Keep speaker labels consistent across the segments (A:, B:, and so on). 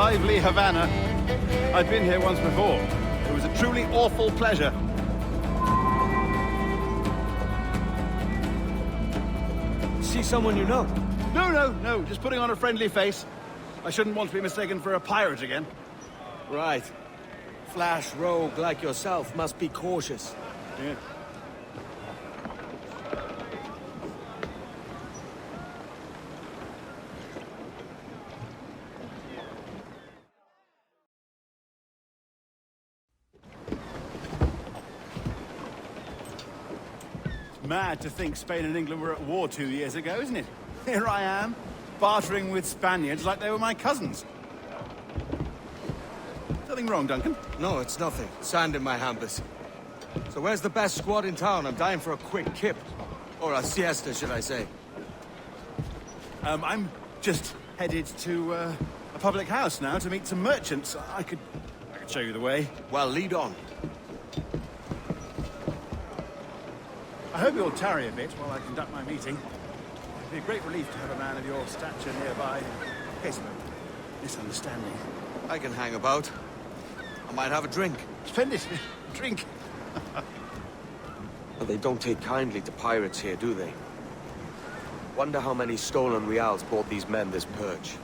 A: lively Havana. I've been here once before. It was a truly awful pleasure.
B: See someone you know?
A: No, just putting on a friendly face. I shouldn't want to be mistaken for a pirate again.
B: Right. Flash rogue like yourself must be cautious.
A: Yeah. Mad to think Spain and England were at war 2 years ago, isn't it? Here I am, bartering with Spaniards like they were my cousins. Something wrong, Duncan?
B: No, it's nothing. Sand in my hampers. So where's the best squad in town? I'm dying for a quick kip. Or a siesta, should I say.
A: I'm just headed to a public house now to meet some merchants. I could show you the way.
B: Well, lead on.
A: I hope you'll tarry a bit while I conduct my meeting. It'd be a great relief to have a man of your stature nearby, in case of a misunderstanding.
B: I can hang about. I might have a drink.
A: Splendid. Drink.
B: But they don't take kindly to pirates here, do they? Wonder how many stolen reals bought these men this perch.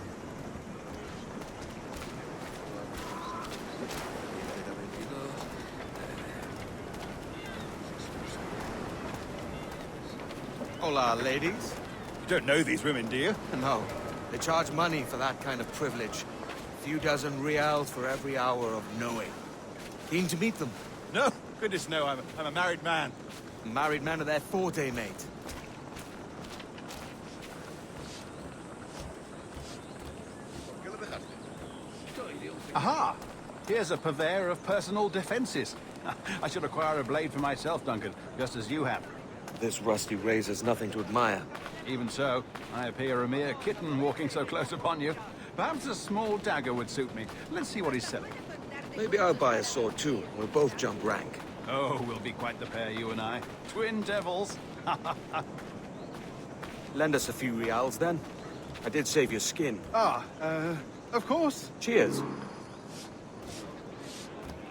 B: Hola, ladies.
A: You don't know these women, do you?
B: No. They charge money for that kind of privilege. A few dozen reals for every hour of knowing. Keen to meet them?
A: No, goodness no, I'm a married man.
B: Married men are their forte, mate.
A: Aha! Here's a purveyor of personal defenses. I should acquire a blade for myself, Duncan, just as you have.
B: This rusty razor's nothing to admire.
A: Even so, I appear a mere kitten walking so close upon you. Perhaps a small dagger would suit me. Let's see what he's selling.
B: Maybe I'll buy a sword too. We'll both jump rank.
A: Oh, we'll be quite the pair, you and I. Twin devils.
B: Lend us a few reals, then. I did save your skin.
A: Of course.
B: Cheers.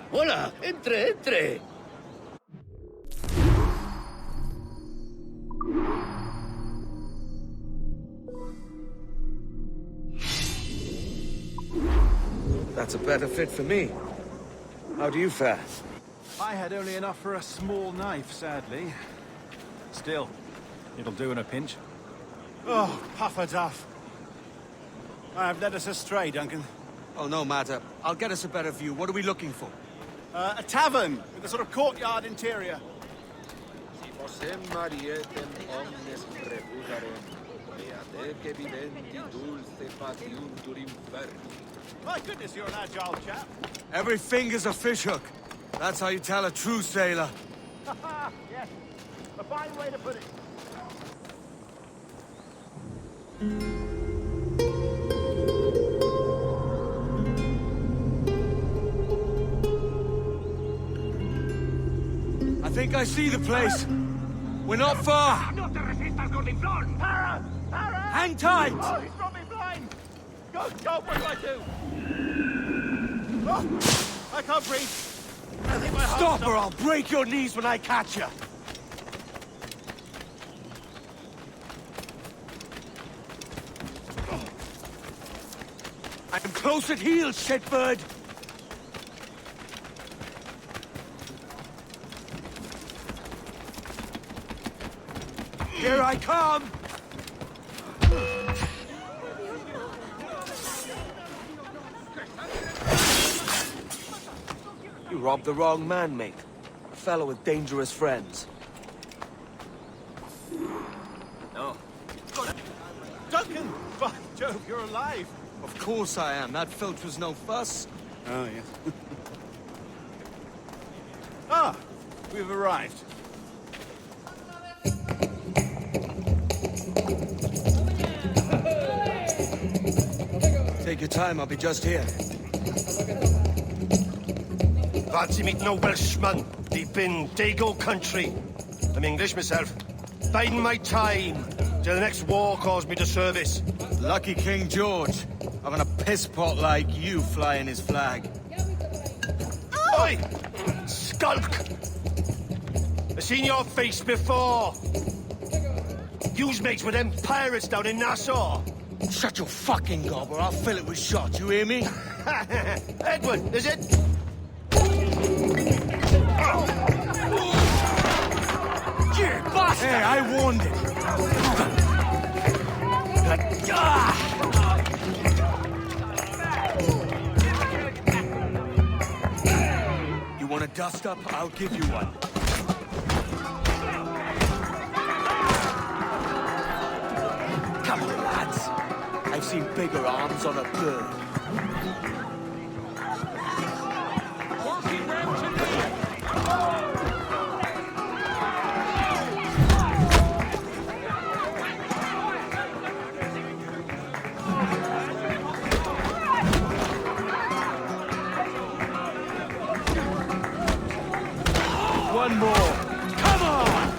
C: Hola, entre.
B: That's a better fit for me. How do you fare?
A: I had only enough for a small knife, sadly. Still, it'll do in a pinch. Oh, puffer duff. I have led us astray, Duncan.
B: Oh, no matter. I'll get us a better view. What are we looking for?
A: A tavern with a sort of courtyard interior. My goodness, you're an agile chap.
B: Every finger's a fishhook. That's how you tell a true sailor.
A: Yes, a fine way to put it.
B: I think I see the place. We're not far.
C: No te resistas, Gordiflón!
A: Para!
B: Hang tight!
A: Oh, he's brought me blind! Go, what do I do? Oh, I can't breathe. I think my heart's
B: Stop or I'll break your knees when I catch you. I'm close at heel, shitbird. Here I come! You robbed the wrong man, mate. A fellow with dangerous friends.
A: No. Duncan! By Jove, you're alive!
B: Of course I am. That filch was no fuss.
A: Oh, yes. Ah! We've arrived.
B: Take your time, I'll be just here.
C: Fancy meeting a Welshman deep in Dago country. I'm English myself. Biding my time till the next war calls me to service.
B: Lucky King George. having a pisspot like you flying his flag.
C: Oi! Skulk! I've seen your face before. You's mates with them pirates down in Nassau.
B: Shut your fucking gob or I'll fill it with shot, you hear me?
C: Edward, is it?
B: You bastard! Hey, I warned him. You want a dust up? I'll give you one. Come on, lads. I've seen bigger arms on a bird. One more. Come on!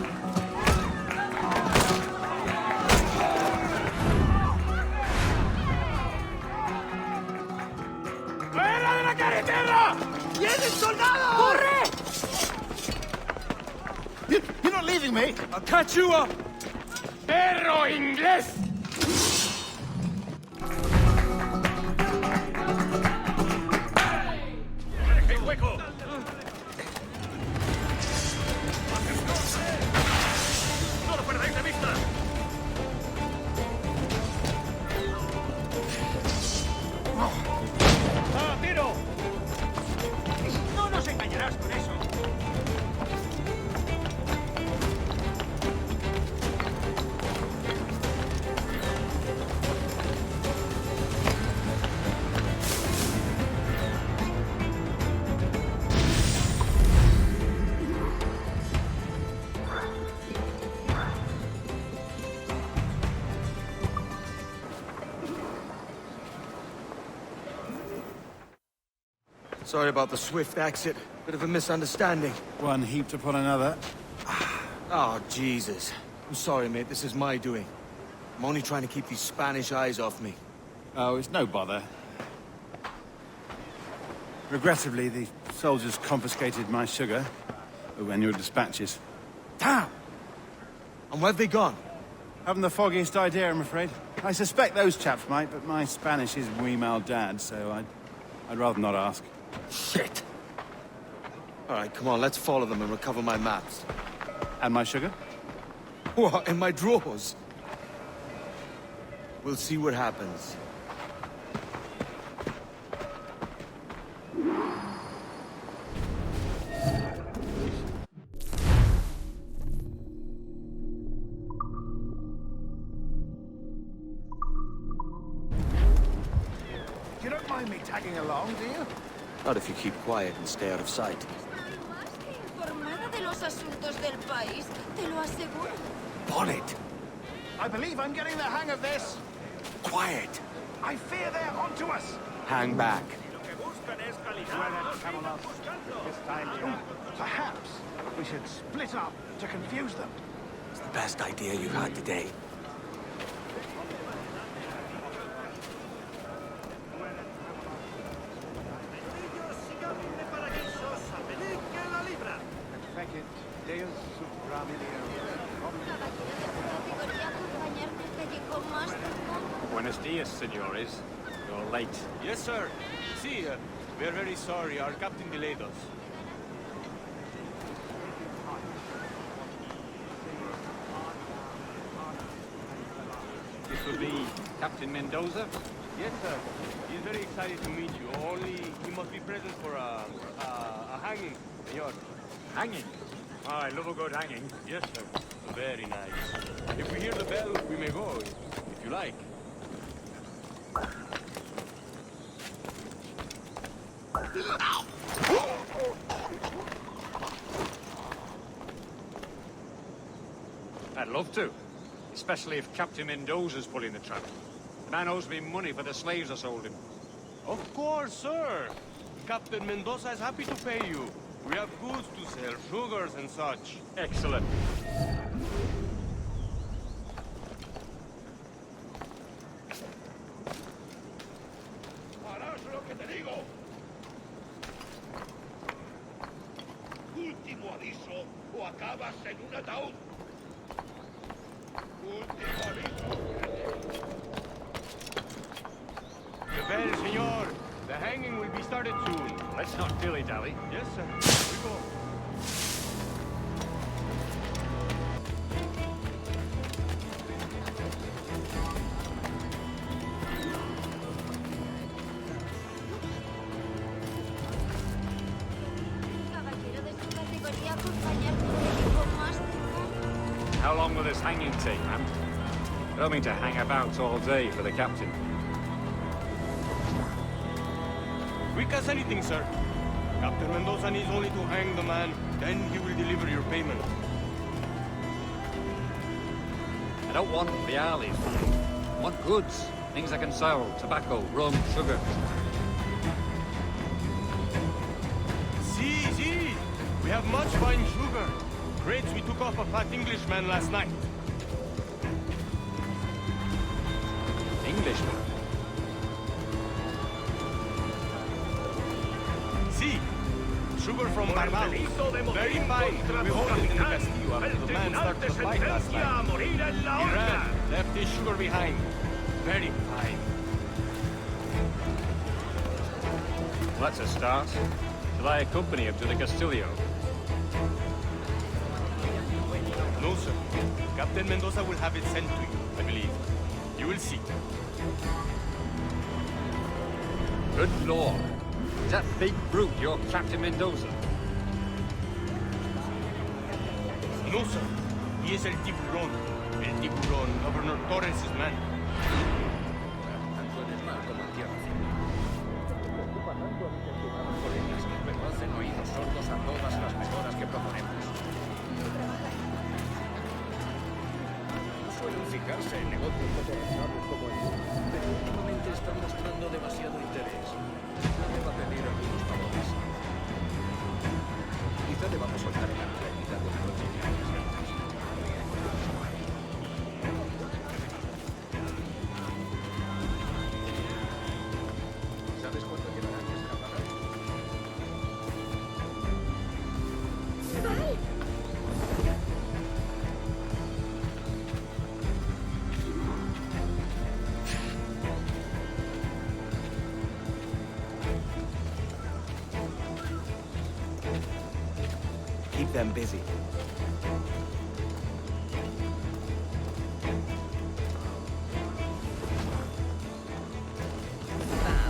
C: ¡Fuera de la carretera! ¡Vienen soldados! ¡Corre! You're not leaving me.
B: I'll catch you up!
C: ¡Perro inglés!
B: Sorry about the swift exit. Bit of a misunderstanding.
A: One heaped upon another.
B: Oh, Jesus. I'm sorry, mate. This is my doing. I'm only trying to keep these Spanish eyes off me.
A: Oh, it's no bother. Regrettably, the soldiers confiscated my sugar when your dispatches.
B: Damn! And where've they gone?
A: Haven't the foggiest idea, I'm afraid. I suspect those chaps might, but my Spanish is wee mal dad, so I'd rather not ask.
B: Shit! All right, come on, let's follow them and recover my maps.
A: And my sugar?
B: What, in my drawers? We'll see what happens.
C: You don't mind me tagging along, do you?
B: Not if you keep quiet and stay out of sight.
D: Informada de los asuntos del país, te lo aseguro.
B: Bonnet!
C: I believe I'm getting the hang of this.
B: Quiet!
C: I fear they're onto us.
B: Hang back.
C: Perhaps we should split up to confuse them.
B: It's the best idea you've had today.
E: Buenos dias, senores. You're late.
F: Yes, sir. See, we're very sorry. Our captain delayed us.
E: This will be Captain Mendoza.
F: Yes, sir. He's very excited to meet you. Only he must be present for a hanging, senor.
E: Hanging. I love a good hanging.
F: Yes, sir. Very nice. If we hear the bell, we may go, if you like.
E: I'd love to. Especially if Captain Mendoza's pulling the trap. The man owes me money for the slaves I sold him.
F: Of course, sir. Captain Mendoza is happy to pay you. We have goods to sell, sugars and such.
E: Excellent.
C: aviso o acabas en un ataúd. Último aviso.
F: Prepare, senor. The hanging will be started soon.
E: Let's not dilly-dally.
F: Yes, sir. Here we go.
D: Caballero de su categoría, acompañarme un equipo más cerca.
E: How long will this hanging take, man? I don't mean to hang about all day for the captain.
F: Quick as anything, sir. Captain Mendoza needs only to hang the man, then he will deliver your payment.
E: I don't want reales. I want goods. Things I can sell. Tobacco, rum, sugar.
F: See. We have much fine sugar. Crates we took off a fat Englishman last night.
E: Englishman.
F: See, sugar from Barbados. Very fine. We hold it in the Castillo after the man started the fight last night. He ran, left his sugar behind. Very fine.
E: Well, that's a start. Shall I accompany him to the Castillo?
F: No, sir. Captain Mendoza will have it sent to you, I believe. You will see.
E: Good lord. Is that big brute your Captain Mendoza?
F: No, sir. He is El Tiburón. El Tiburón, Governor Torres' man.
G: Hacen oídos sordos a todas las mejoras que proponemos. No suelen fijarse en negocios potenciales como este, pero últimamente están mostrando demasiado interés. Quizá deba pedir algunos favores. Quizá debamos soltar la realidad de una noche de años antes. ¿Sabes cuánto llevará antes de la paga?
B: Keep them busy.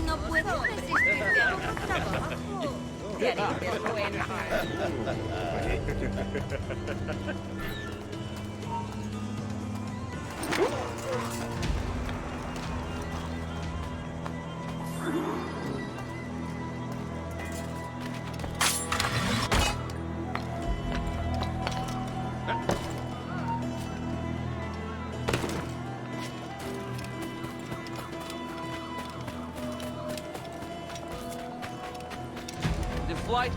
D: No puedo resistirte a otro trabajo.
E: The flight...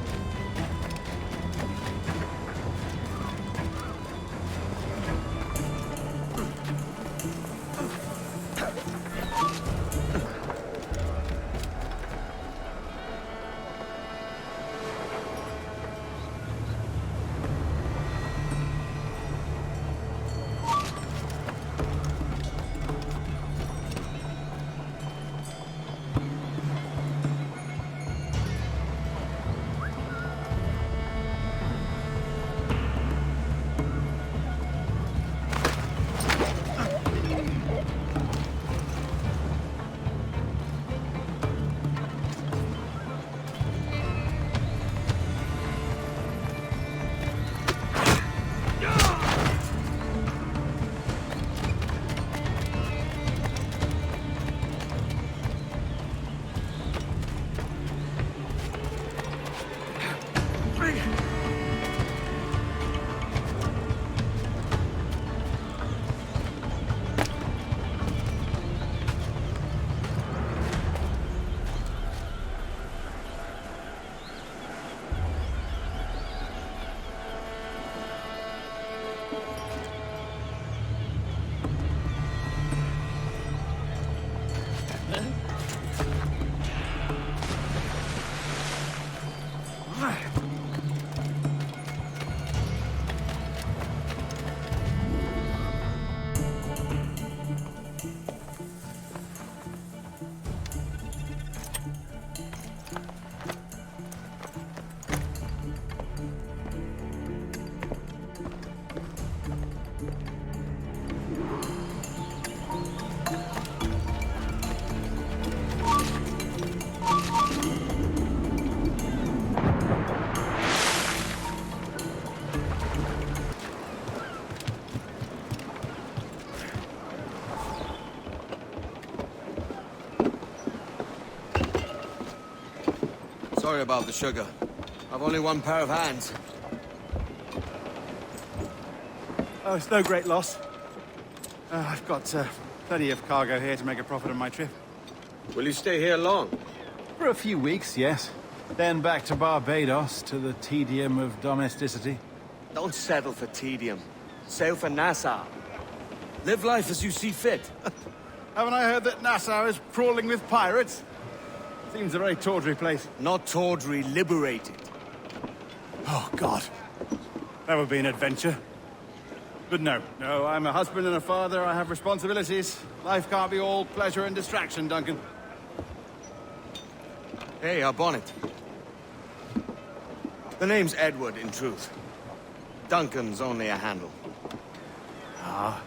B: Sorry about the sugar. I've only one pair of hands.
A: Oh, it's no great loss. I've got plenty of cargo here to make a profit on my trip.
G: Will you stay here long?
A: For a few weeks, yes. Then back to Barbados, to the tedium of domesticity.
B: Don't settle for tedium. Sail for Nassau. Live life as you see fit.
A: Haven't I heard that Nassau is crawling with pirates? Seems a very tawdry place.
B: Not tawdry, liberated.
A: Oh, God. That would be an adventure. But no, I'm a husband and a father. I have responsibilities. Life can't be all pleasure and distraction, Duncan.
B: Hey, our bonnet. The name's Edward, in truth. Duncan's only a handle.
A: Ah.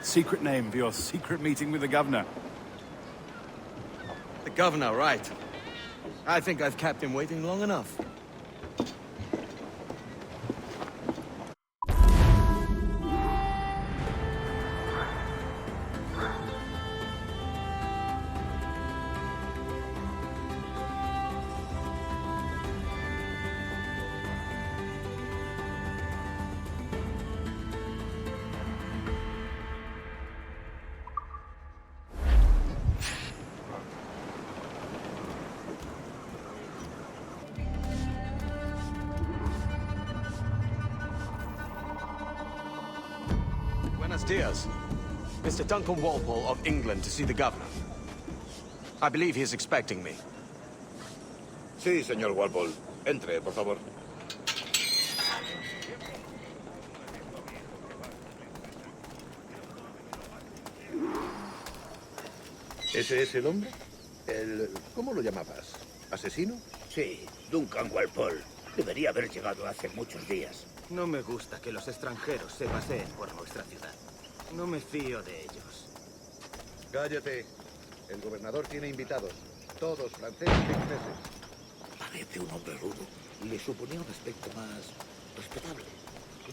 A: Secret name for your secret meeting with the governor.
B: The governor, right. I think I've kept him waiting long enough.
H: Buenos dias. Mr. Duncan Walpole of England to see the governor. I believe he is expecting me.
I: Sí, señor Walpole. Entre, por favor. ¿Ese es el hombre? ¿Cómo lo llamabas? ¿Asesino?
J: Sí, Duncan Walpole. Debería haber llegado hace muchos días.
G: No me gusta que los extranjeros se paseen por nuestra ciudad. No me fío de ellos.
I: Cállate. El gobernador tiene invitados. Todos franceses e ingleses.
J: Parece un hombre rudo. Le suponía un aspecto más respetable.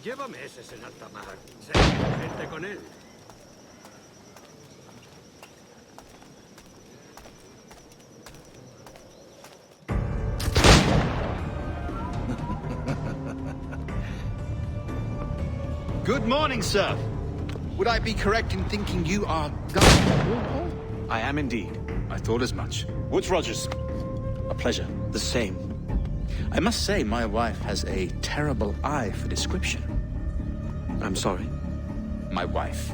G: Lleva meses en alta mar. Sé que hay gente con él.
K: Good morning, sir. Would I be correct in thinking you are Governor Walpole?
H: I am indeed.
K: I thought as much. Woods Rogers. A pleasure.
H: The same.
K: I must say, my wife has a terrible eye for description.
H: I'm sorry?
K: My wife.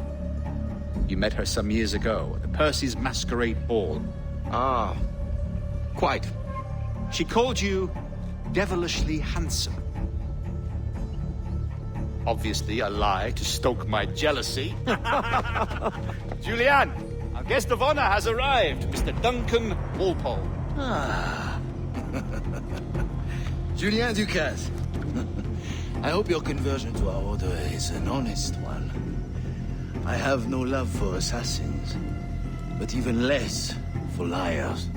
K: You met her some years ago at the Percy's Masquerade Ball.
H: Ah, quite.
K: She called you devilishly handsome. Obviously a lie to stoke my jealousy. Julianne, our guest of honor has arrived, Mr. Duncan Walpole.
L: Ah. Julien Ducasse. I hope your conversion to our order is an honest one. I have no love for assassins, but even less for liars.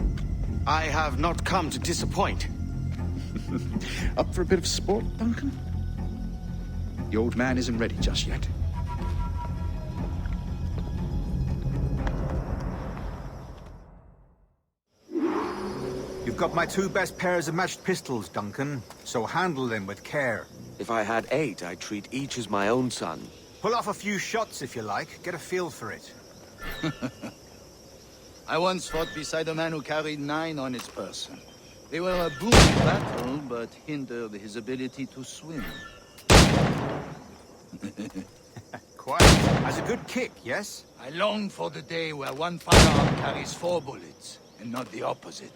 H: I have not come to disappoint.
K: Up for a bit of sport, Duncan? The old man isn't ready just yet.
M: You've got my two best pairs of matched pistols, Duncan, so handle them with care.
H: If I had 8, I'd treat each as my own son.
M: Pull off a few shots if you like, get a feel for it.
L: I once fought beside a man who carried 9 on his person. They were a boon in battle, but hindered his ability to swim.
M: Quite. Has a good kick, yes?
L: I long for the day where one firearm carries 4 bullets, and not the opposite.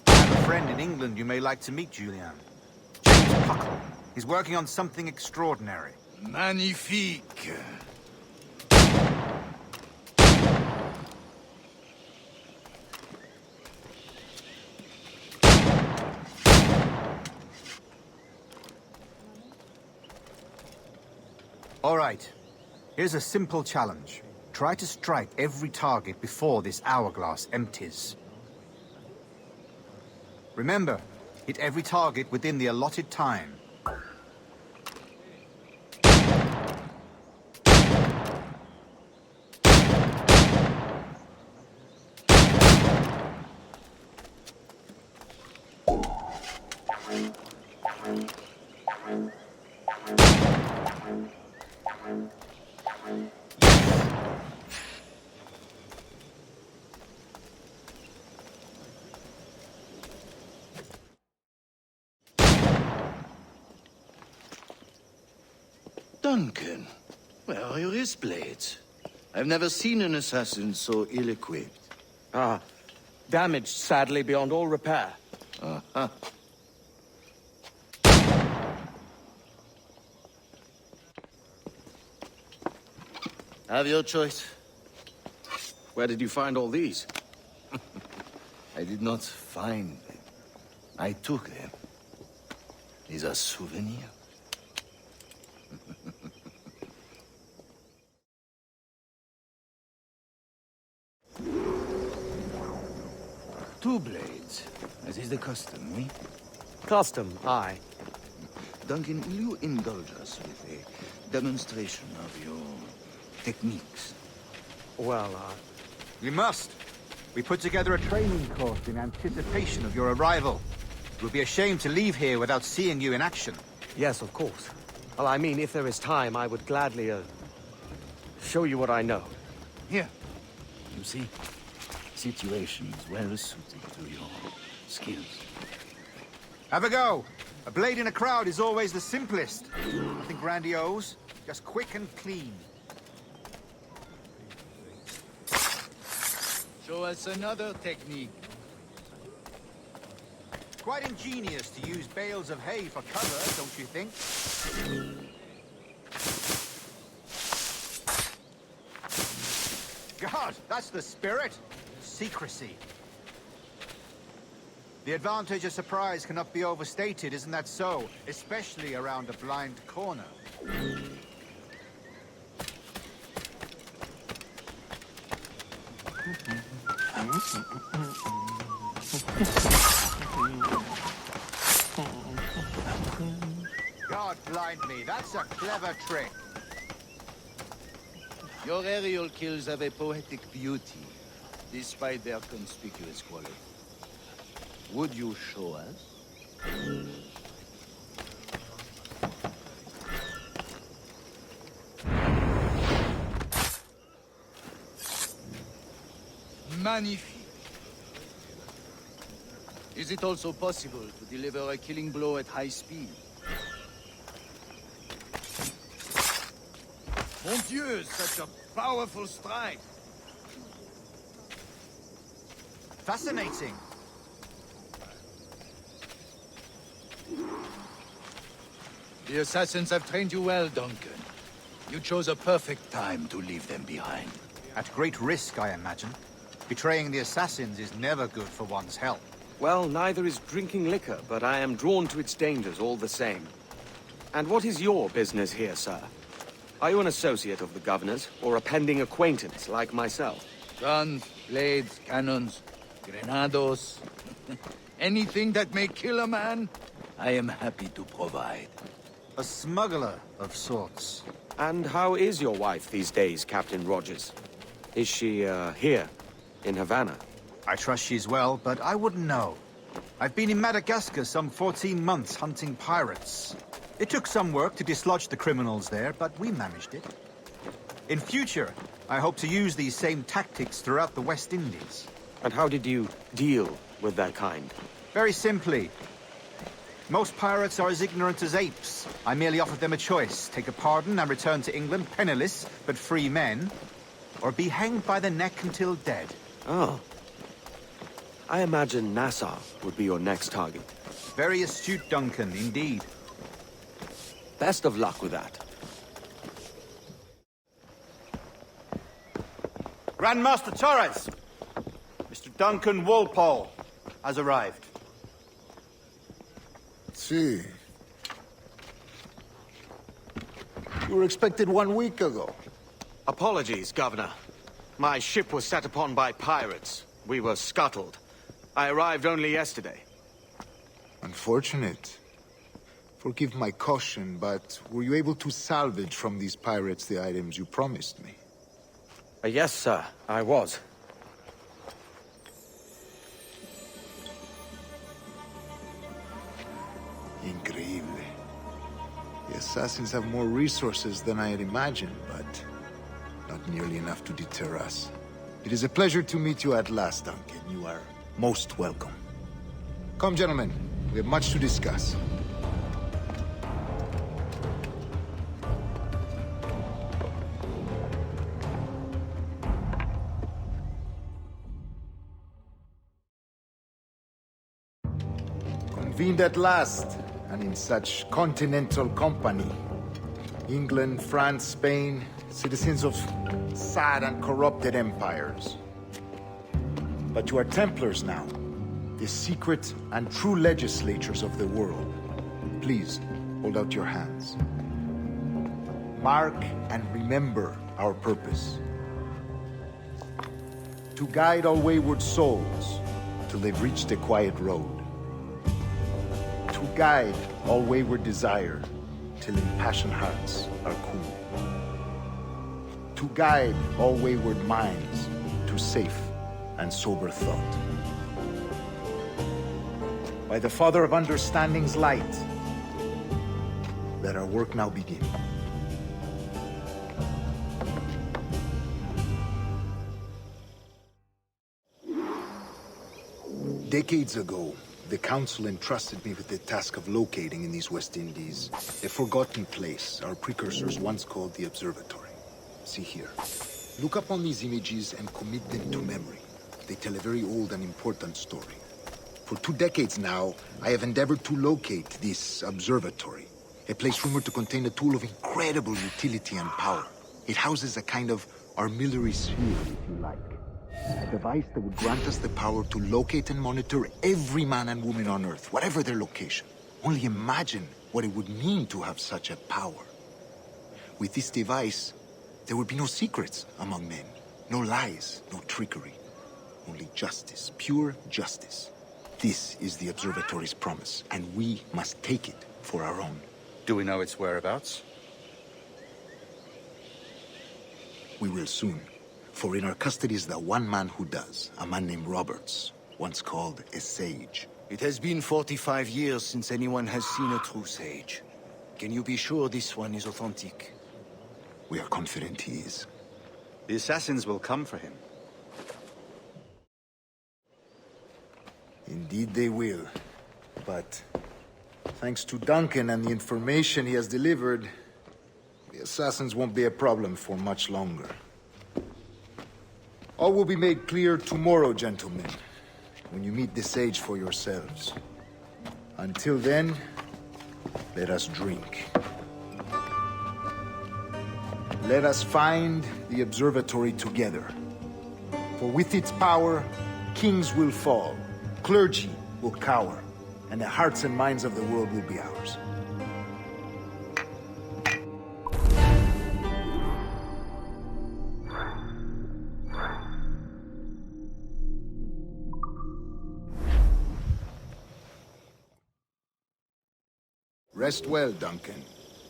M: I have a friend in England you may like to meet, Julian. James Puckle. He's working on something extraordinary.
L: Magnifique.
M: All right. Here's a simple challenge. Try to strike every target before this hourglass empties. Remember, hit every target within the allotted time.
L: Duncan, where are your wrist blades? I've never seen an assassin so ill-equipped.
H: Ah, damaged, sadly, beyond all repair.
L: Uh-huh. Have your choice.
H: Where did you find all these?
L: I did not find them. I took them. These are souvenirs. Two blades, as is the custom, eh?
H: Custom, aye.
L: Duncan, will you indulge us with a demonstration of your techniques?
H: Well,
M: We must. We put together a training course in anticipation of your arrival. It would be a shame to leave here without seeing you in action.
H: yes, of course. Well, I mean, if there is time, I would gladly, show you what I know.
L: Here. You see? Situations well suited to your skills.
M: Have a go. A blade in a crowd is always the simplest. Nothing grandiose, just quick and clean.
J: Show us another technique.
M: Quite ingenious to use bales of hay for cover, don't you think? God, that's the spirit. Secrecy. The advantage of surprise cannot be overstated, isn't that so? Especially around a blind corner. God blind me, that's a clever trick.
J: Your aerial kills have a poetic beauty, despite their conspicuous quality. Would you show us? Magnifique. Is it also possible to deliver a killing blow at high speed? Mon Dieu, such a powerful strike!
M: Fascinating.
J: The assassins have trained you well, Duncan. You chose a perfect time to leave them behind.
M: At great risk, I imagine. Betraying the assassins is never good for one's health.
H: Well, neither is drinking liquor, but I am drawn to its dangers all the same. And what is your business here, sir? Are you an associate of the governor's, or a pending acquaintance like myself?
J: Guns, blades, cannons, grenados. Anything that may kill a man, I am happy to provide.
M: A smuggler of sorts.
H: And how is your wife these days, Captain Rogers? Is she, here, in Havana?
M: I trust she's well, but I wouldn't know. I've been in Madagascar some 14 months hunting pirates. It took some work to dislodge the criminals there, but we managed it. In future, I hope to use these same tactics throughout the West Indies.
H: And how did you deal with that kind?
M: Very simply. Most pirates are as ignorant as apes. I merely offered them a choice. Take a pardon and return to England penniless, but free men. Or be hanged by the neck until dead.
H: Oh. I imagine Nassau would be your next target.
M: Very astute, Duncan, indeed.
H: Best of luck with that.
M: Grandmaster Torres! Mr. Duncan Walpole has arrived.
N: See. You were expected 1 week ago.
H: Apologies, Governor. My ship was set upon by pirates. We were scuttled. I arrived only yesterday.
N: Unfortunate. Forgive my caution, but were you able to salvage from these pirates the items you promised me?
H: Yes, sir, I was.
N: Increíble. The assassins have more resources than I had imagined, but not nearly enough to deter us. It is a pleasure to meet you at last, Duncan. You are most welcome. Come, gentlemen. We have much to discuss. convened at last, and in such continental company. England, France, Spain, citizens of sad and corrupted empires. But you are Templars now, the secret and true legislatures of the world. Please, hold out your hands. Mark and remember our purpose. To guide all wayward souls till they've reached the quiet road. To guide all wayward desire till impassioned hearts are cool. To guide all wayward minds to safe and sober thought. By the Father of Understanding's light, let our work now begin. Decades ago, the Council entrusted me with the task of locating in these West Indies a forgotten place our precursors once called the Observatory. See here. Look upon these images and commit them to memory. They tell a very old and important story. For 2 decades now, I have endeavored to locate this observatory, a place rumored to contain a tool of incredible utility and power. It houses a kind of armillary sphere, if you like. A device that would grant us the power to locate and monitor every man and woman on Earth, whatever their location. Only imagine what it would mean to have such a power. With this device, there would be no secrets among men, no lies, no trickery. Only justice, pure justice. This is the Observatory's promise, and we must take it for our own.
K: Do we know its whereabouts?
N: We will soon. For in our custody is the one man who does, a man named Roberts, once called a sage.
L: It has been 45 years since anyone has seen a true sage. Can you be sure this one is authentic?
N: We are confident he is.
K: The assassins will come for him.
N: Indeed they will. But thanks to Duncan and the information he has delivered, the assassins won't be a problem for much longer. All will be made clear tomorrow, gentlemen, when you meet the sage for yourselves. Until then, let us drink. Let us find the observatory together. For with its power, kings will fall, clergy will cower, and the hearts and minds of the world will be ours. Rest well, Duncan.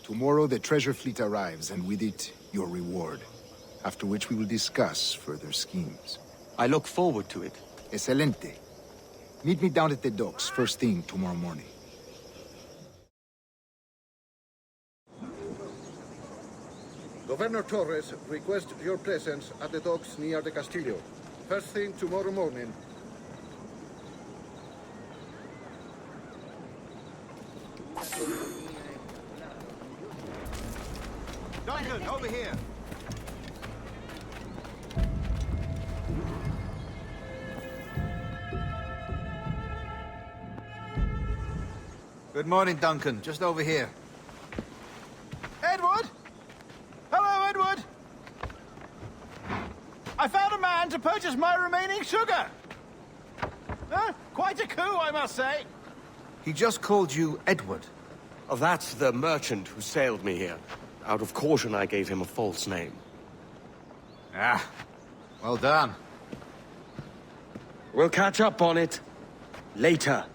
N: Tomorrow the treasure fleet arrives, and with it, your reward. After which we will discuss further schemes.
H: I look forward to it.
N: Excelente. Meet me down at the docks first thing tomorrow morning.
I: Governor Torres requests your presence at the docks near the Castillo. First thing tomorrow morning.
M: Duncan, over here. Good morning, Duncan. Just over here. Edward? Hello, Edward! I found a man to purchase my remaining sugar! Quite a coup, I must say. He just called you Edward.
H: Oh, that's the merchant who sailed me here. Out of caution, I gave him a false name.
M: Ah, well done.
H: We'll catch up on it later.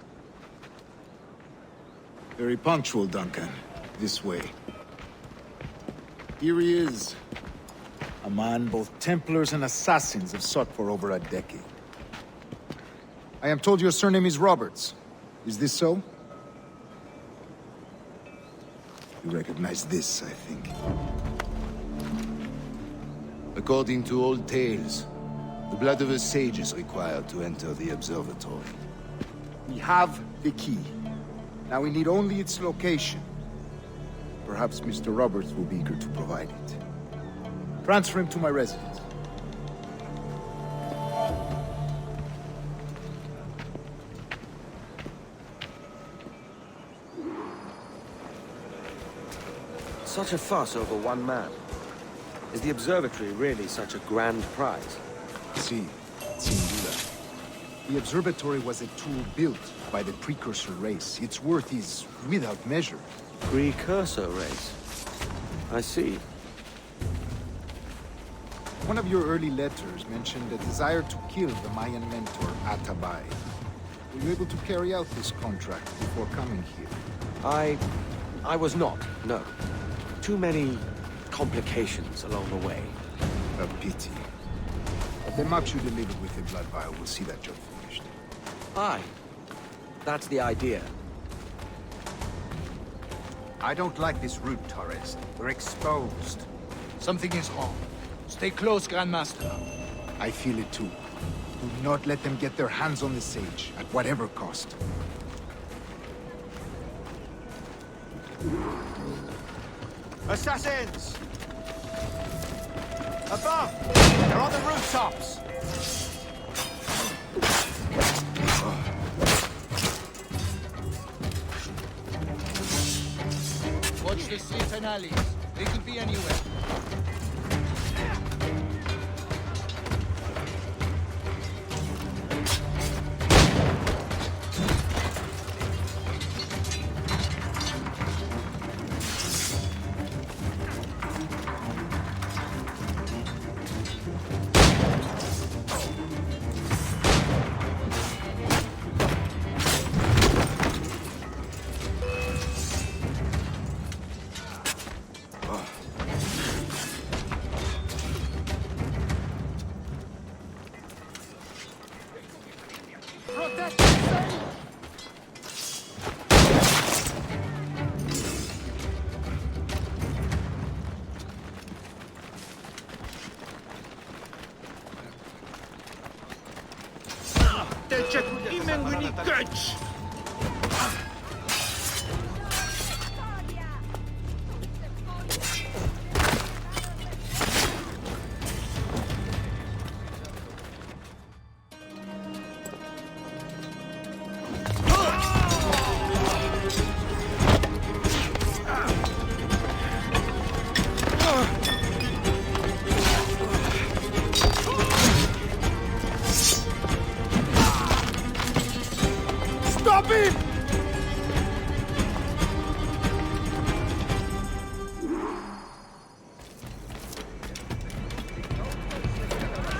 N: Very punctual, Duncan. This way. Here he is. A man both Templars and assassins have sought for over a decade. I am told your surname is Roberts. Is this so? You recognize this, I think.
L: According to old tales, the blood of a sage is required to enter the observatory.
N: We have the key. Now we need only its location. Perhaps Mr. Roberts will be eager to provide it. Transfer him to my residence.
H: Such a fuss over one man. Is the Observatory really such a grand prize?
N: See, sin duda. The Observatory was a tool built by the precursor race. Its worth is without measure.
H: Precursor race? I see.
N: One of your early letters mentioned a desire to kill the Mayan mentor, Atabay. Were you able to carry out this contract before coming here?
H: I was not, no. Too many complications along the way.
N: A pity. But the maps you delivered with the blood vial will see that job finished.
H: Aye. That's the idea.
M: I don't like this route, Torres. We're exposed.
L: Something is wrong. Stay close, Grandmaster.
N: I feel it too. Do not let them get their hands on the sage, at whatever cost.
M: Assassins! Above! They're on the rooftops!
L: Watch the streets and alleys. They could be anywhere.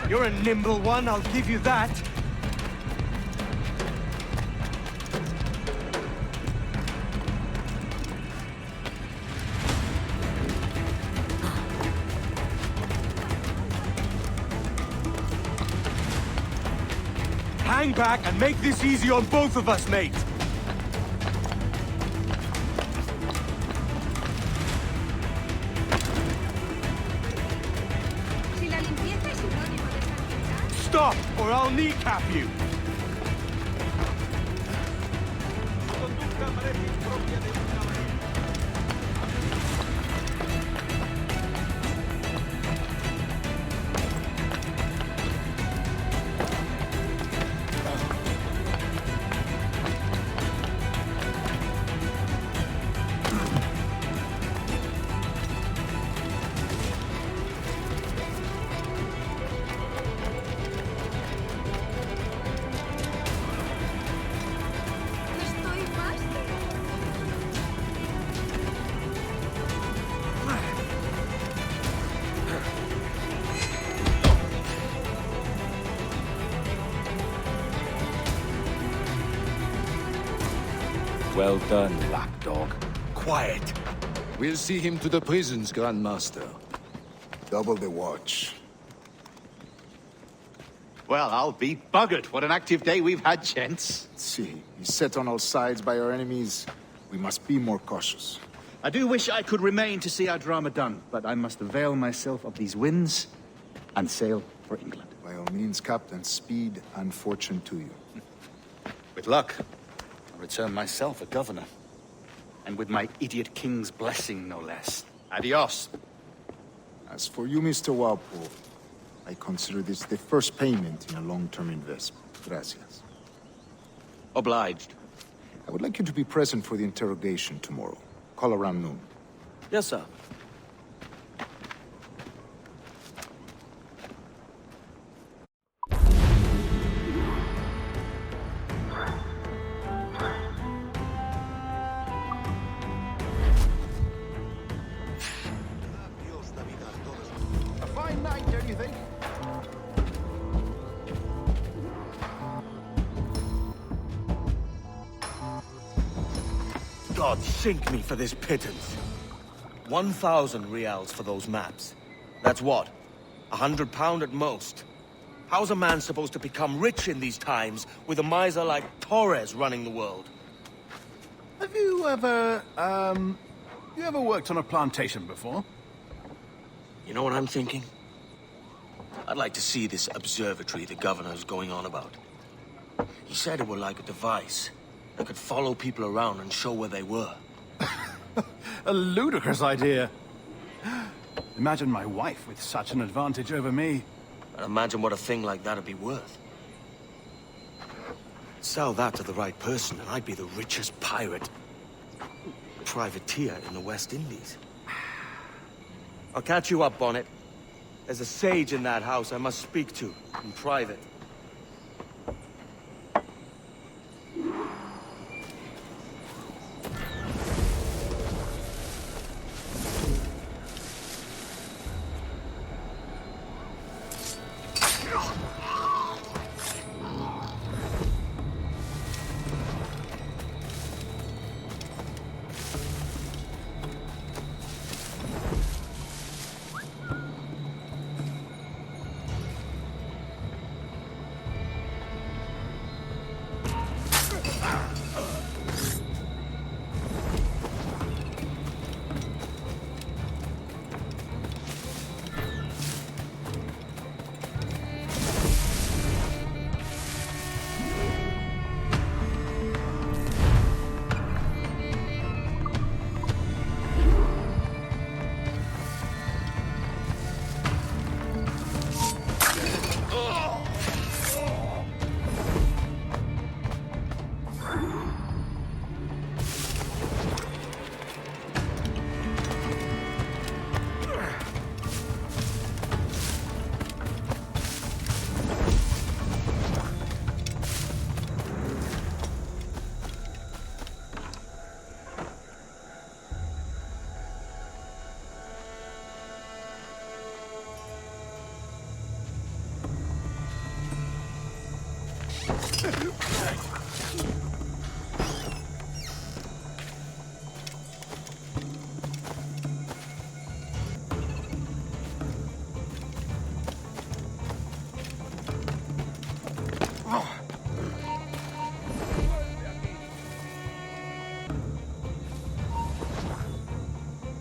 B: You're a nimble one, I'll give you that. Hang back and make this easy on both of us, mate. Stop, or I'll kneecap you!
L: Well done, lapdog.
C: Quiet.
L: We'll see him to the prisons, Grandmaster.
N: Double the watch.
K: Well, I'll be buggered. What an active day we've had, gents.
N: See, he's set on all sides by our enemies. We must be more cautious.
K: I do wish I could remain to see our drama done, but I must avail myself of these winds and sail for England.
N: By all means, Captain, speed and fortune to you.
K: With luck, I'll return myself a governor. And with my idiot king's blessing, no less. Adios.
N: As for you, Mr. Walpole, I consider this the first payment in a long-term investment. Gracias.
H: Obliged.
N: I would like you to be present for the interrogation tomorrow. Call around noon.
H: Yes, sir.
I: you think?
B: God sink me for this pittance. 1,000 reals for those maps. That's what? £100 at most. How's a man supposed to become rich in these times with a miser like Torres running the world?
A: Have you ever, worked on a plantation before?
B: You know what I'm thinking? I'd like to see this observatory the governor's going on about. He said it were like a device that could follow people around and show where they were.
A: A ludicrous idea. Imagine my wife with such an advantage over me.
B: And imagine what a thing like that'd be worth. Sell that to the right person and I'd be the richest pirate, privateer in the West Indies. I'll catch you up, Bonnet. There's a sage in that house I must speak to in private.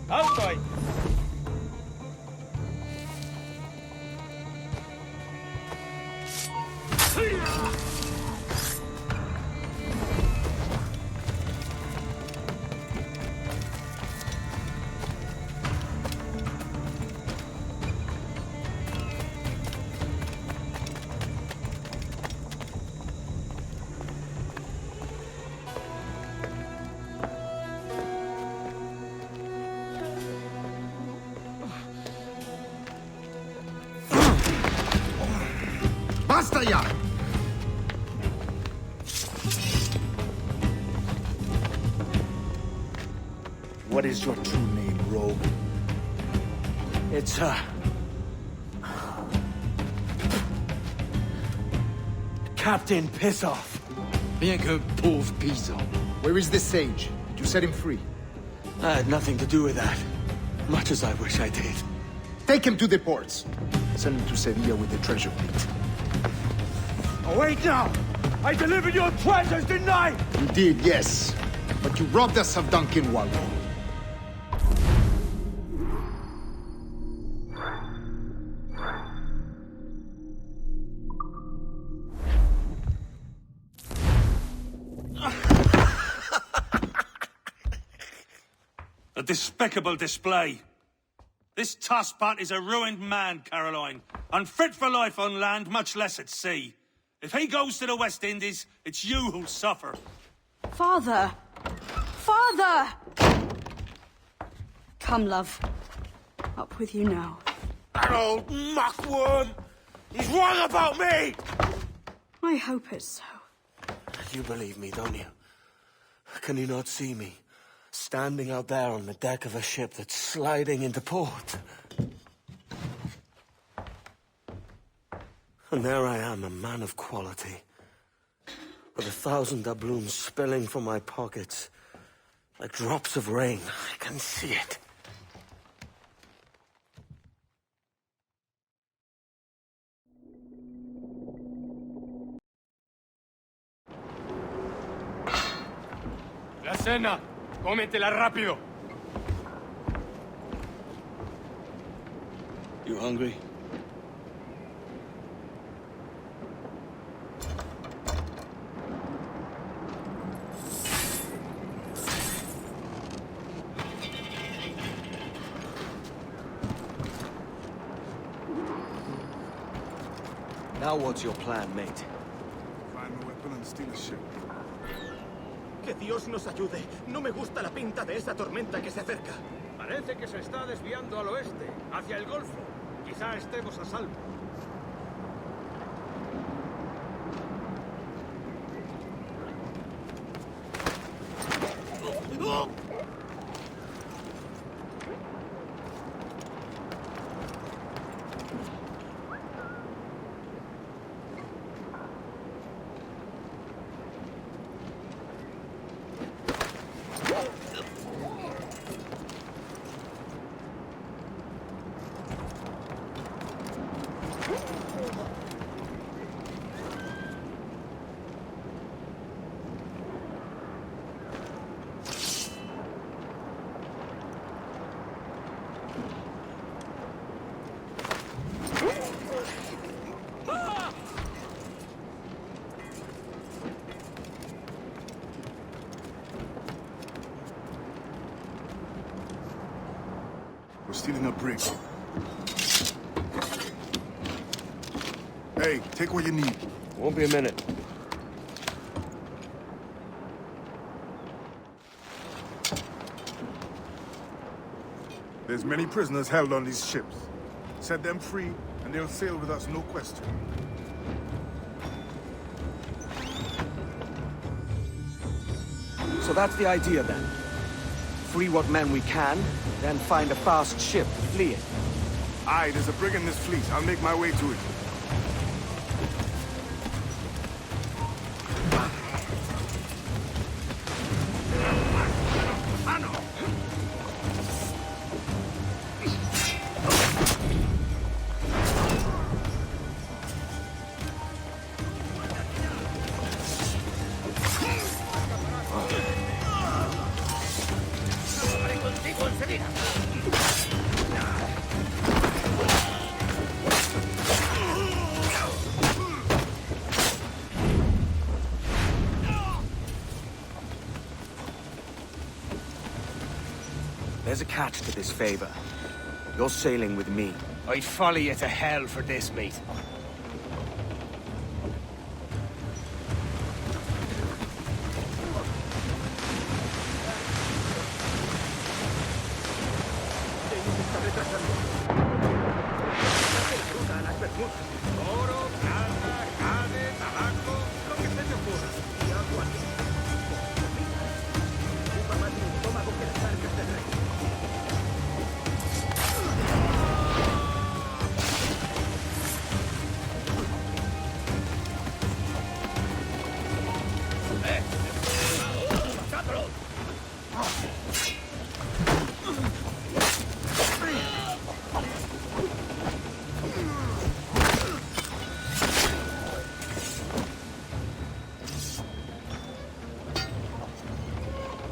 F: Outside!
N: Basta ya! What is your true name, rogue?
B: It's, Captain Pissoff.
N: Bien que pauvre paysan. Where is the sage? Did you set him free?
B: I had nothing to do with that. Much as I wish I did.
N: Take him to the ports. Send him to Sevilla with the treasure plate.
B: Oh, wait now! I delivered your treasures, didn't I?
N: You did, yes. But you robbed us of Duncan Walpole.
O: A despicable display. This tosspot is a ruined man, Caroline. Unfit for life on land, much less at sea. If he goes to the West Indies, it's you who'll suffer.
D: Father! Father! Come, love. Up with you now.
B: That old muckworm! He's wrong about me!
D: I hope it's so.
B: You believe me, don't you? Can you not see me? Standing out there on the deck of a ship that's sliding into port. And there I am, a man of quality. With 1,000 doubloons spilling from my pockets. Like drops of rain. I can see it.
F: La cena. Cómetela rápido.
B: You hungry?
H: Now what's your plan, mate?
N: Find a weapon and steal a ship.
G: Que Dios nos ayude. No me gusta la pinta de esa tormenta que se acerca.
F: Parece que se está desviando al oeste, hacia el Golfo. Quizá estemos a salvo.
N: We're stealing a brig. Hey, take what you need.
B: Won't be a minute.
N: There's many prisoners held on these ships. Set them free, and they'll sail with us, no question.
H: So that's the idea then. Free what men we can, then find a fast ship, flee it.
N: Aye, there's a brig in this fleet. I'll make my way to it.
H: There's a catch to this favor. You're sailing with me.
F: I'd follow you to hell for this, mate.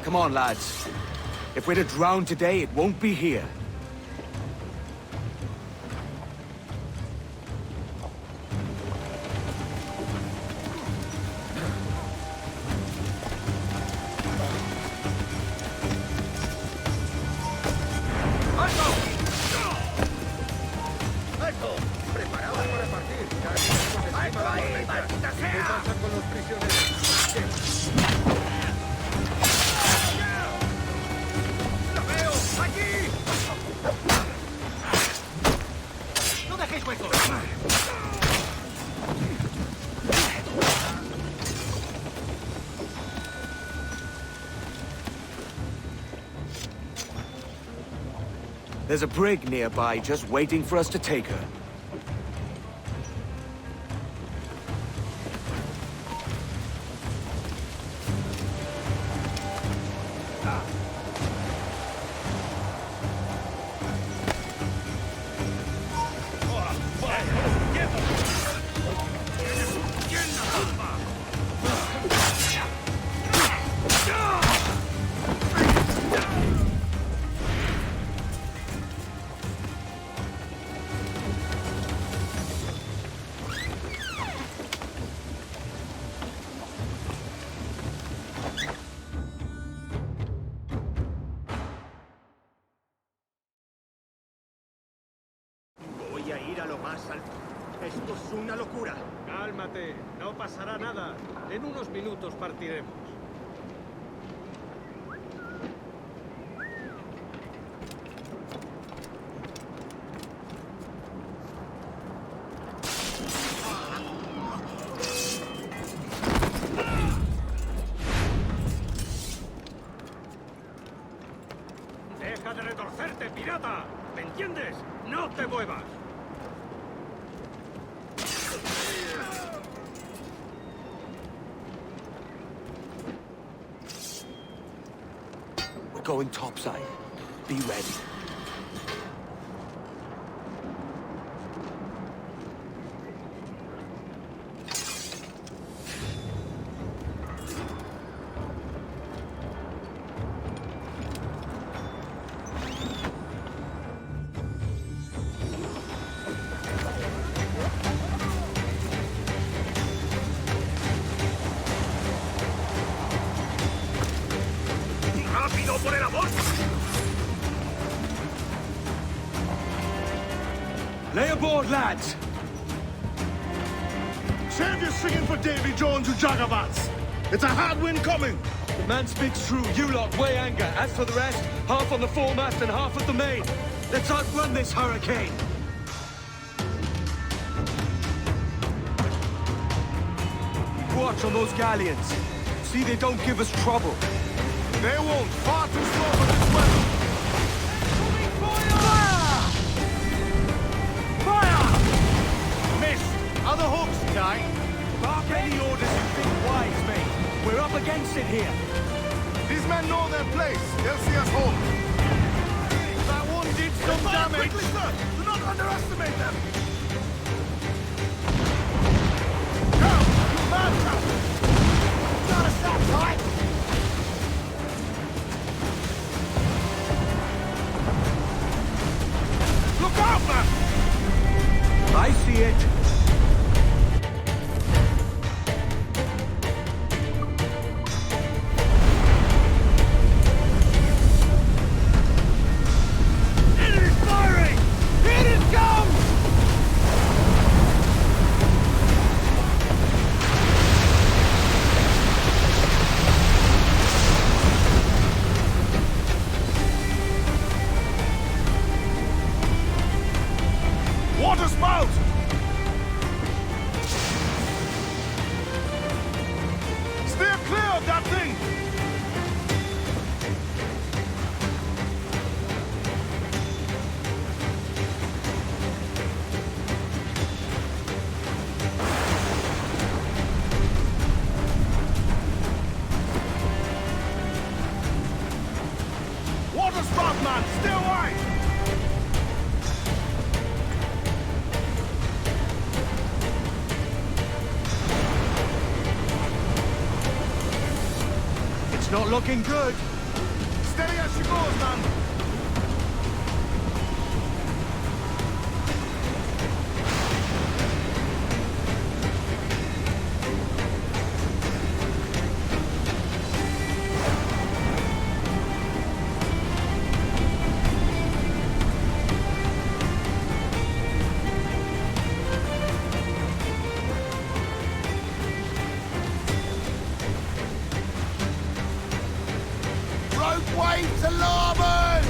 H: Come on, lads. If we're to drown today, it won't be here. There's a brig nearby just waiting for us to take her.
G: a lo más alto. Esto es una locura.
F: Cálmate, no pasará nada. En unos minutos partiremos.
G: ¡Deja de retorcerte, pirata! ¿Me entiendes? ¡No te muevas!
B: We're going topside. Be ready.
G: ¡Rápido, por el amor!
B: Lay aboard, lads!
C: Save your singing for Davy Jones, you jagabats! It's a hard wind coming!
B: The man speaks true. You lot weigh anchor. As for the rest, half on the foremast and half at the main. Let's outrun this hurricane. Watch on those galleons. See they don't give us trouble.
C: They won't. Far too slow for this weather. Fire!
B: Missed. Other hooks, Guy. Bark any orders you think wise, mate. We're up against it here.
C: These men know their place. They'll see us home.
B: That one did some damage.
C: Quickly, sir! Do not underestimate them! Go! You madcap! Not a stop, Guy! Look out, man!
B: I see it.
C: Enemy firing! Here it comes! Water spout! Steer clear of that thing! Water spout, man! Stay wide!
B: It's not looking good.
C: Steady as she goes, man! Rope wave to larboard!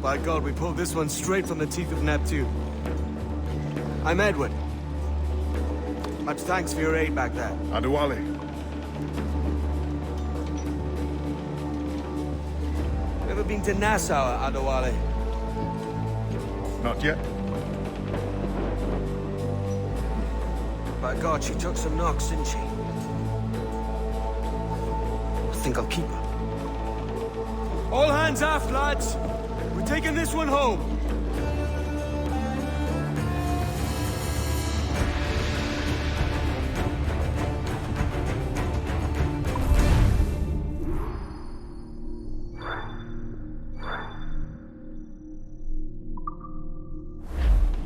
H: By God, we pulled this one straight from the teeth of Neptune. I'm Edward. Much thanks for your aid back there.
N: Adewale.
H: Ever been to Nassau, Adewale?
N: Not yet.
H: By God, she took some knocks, didn't she? I think I'll keep her. All hands aft, lads! We're taking this one home.